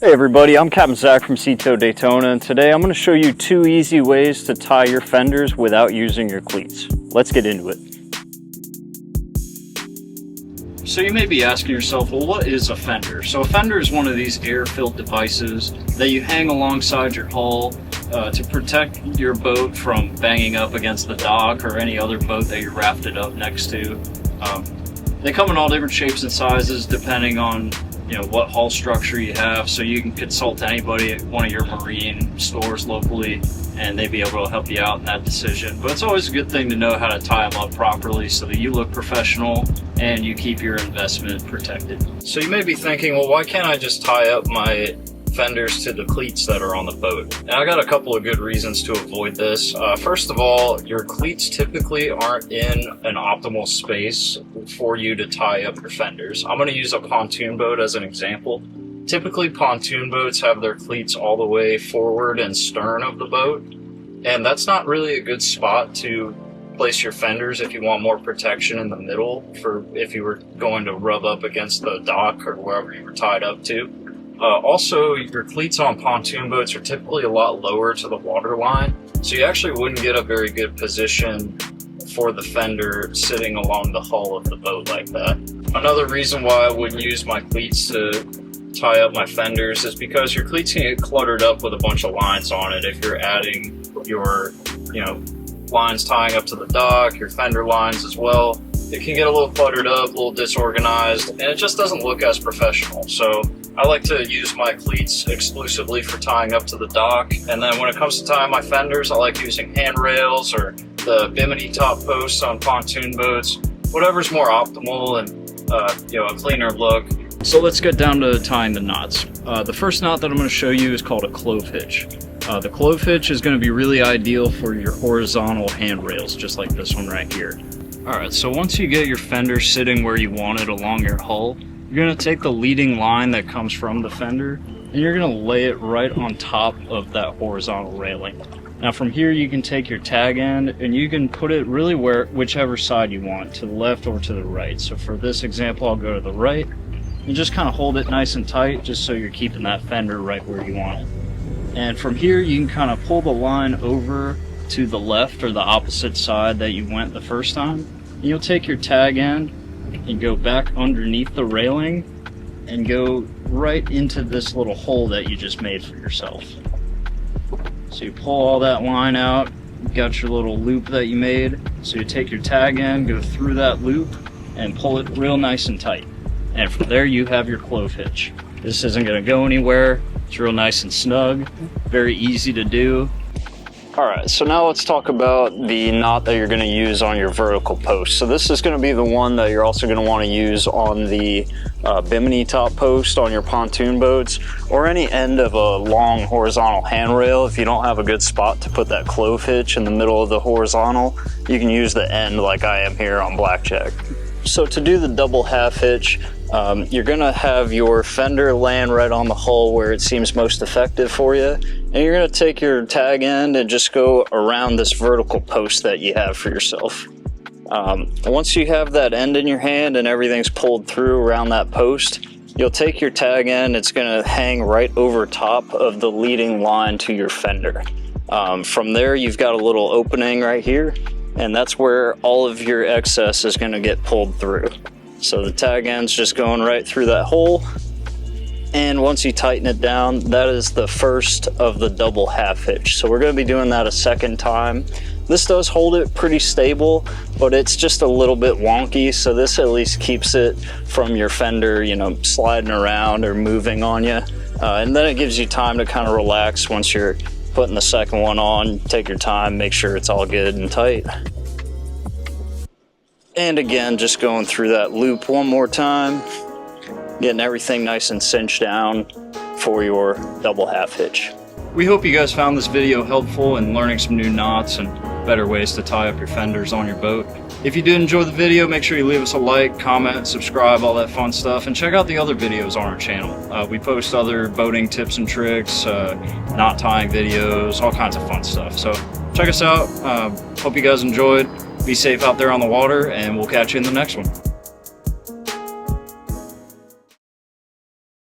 Hey everybody, I'm Captain Zach from Daytona, and today I'm going to show you 2 easy ways to tie your fenders without using your cleats. Let's get into it. So you may be asking yourself, well, what is a fender? So a fender is one of these air-filled devices that you hang alongside your hull to protect your boat from banging up against the dock or any other boat that you're rafted up next to. They come in all different shapes and sizes depending on what hull structure you have, so you can consult anybody at one of your marine stores locally and they'd be able to help you out in that decision. But it's always a good thing to know how to tie them up properly so that you look professional and you keep your investment protected. So you may be thinking, well, why can't I just tie up my fenders to the cleats that are on the boat? And I got a couple of good reasons to avoid this. First of all, your cleats typically aren't in an optimal space for you to tie up your fenders. I'm going to use a pontoon boat as an example. Typically pontoon boats have their cleats all the way forward and stern of the boat, and that's not really a good spot to place your fenders if you want more protection in the middle for if you were going to rub up against the dock or wherever you were tied up to. Also, your cleats on pontoon boats are typically a lot lower to the water line, so you actually wouldn't get a very good position for the fender sitting along the hull of the boat like that. Another reason why I wouldn't use my cleats to tie up my fenders is because your cleats can get cluttered up with a bunch of lines on it. If you're adding your lines tying up to the dock, your fender lines as well, it can get a little cluttered up, a little disorganized, and it just doesn't look as professional. So I like to use my cleats exclusively for tying up to the dock, and then when it comes to tying my fenders, I like using handrails or the bimini top posts on pontoon boats, whatever's more optimal and a cleaner look. So let's get down to tying the knots. The first knot that I'm going to show you is called a clove hitch. The clove hitch is going to be really ideal for your horizontal handrails, just like this one right here. Alright, so once you get your fender sitting where you want it along your hull, you're going to take the leading line that comes from the fender and you're going to lay it right on top of that horizontal railing. Now from here you can take your tag end and you can put it really whichever side you want, to the left or to the right. So for this example, I'll go to the right. You just kind of hold it nice and tight just so you're keeping that fender right where you want it. And from here you can kind of pull the line over to the left or the opposite side that you went the first time. And you'll take your tag end and go back underneath the railing and go right into this little hole that you just made for yourself. So you pull all that line out, you got your little loop that you made. So you take your tag end, go through that loop and pull it real nice and tight. And from there you have your clove hitch. This isn't going to go anywhere. It's real nice and snug, very easy to do. Alright, so now let's talk about the knot that you're going to use on your vertical post. So this is going to be the one that you're also going to want to use on the bimini top post on your pontoon boats, or any end of a long horizontal handrail. If you don't have a good spot to put that clove hitch in the middle of the horizontal, you can use the end like I am here on Blackjack. So to do the double half hitch, you're going to have your fender land right on the hull where it seems most effective for you, and you're going to take your tag end and just go around this vertical post that you have for yourself. Once you have that end in your hand and everything's pulled through around that post, you'll take your tag end. It's going to hang right over top of the leading line to your fender. From there you've got a little opening right here, and that's where all of your excess is going to get pulled through. So the tag end's just going right through that hole, and once you tighten it down, that is the first of the double half hitch. So we're going to be doing that a second time. This does hold it pretty stable, but it's just a little bit wonky, so this at least keeps it from your fender sliding around or moving on you, and then it gives you time to kind of relax once you're putting the second one on. Take your time, make sure it's all good and tight. And again, just going through that loop one more time, getting everything nice and cinched down for your double half hitch. We hope you guys found this video helpful in learning some new knots and better ways to tie up your fenders on your boat. If you did enjoy the video, make sure you leave us a like, comment, subscribe, all that fun stuff, and check out the other videos on our channel. We post other boating tips and tricks, knot tying videos, all kinds of fun stuff. So check us out. Hope you guys enjoyed. Be safe out there on the water, and we'll catch you in the next one.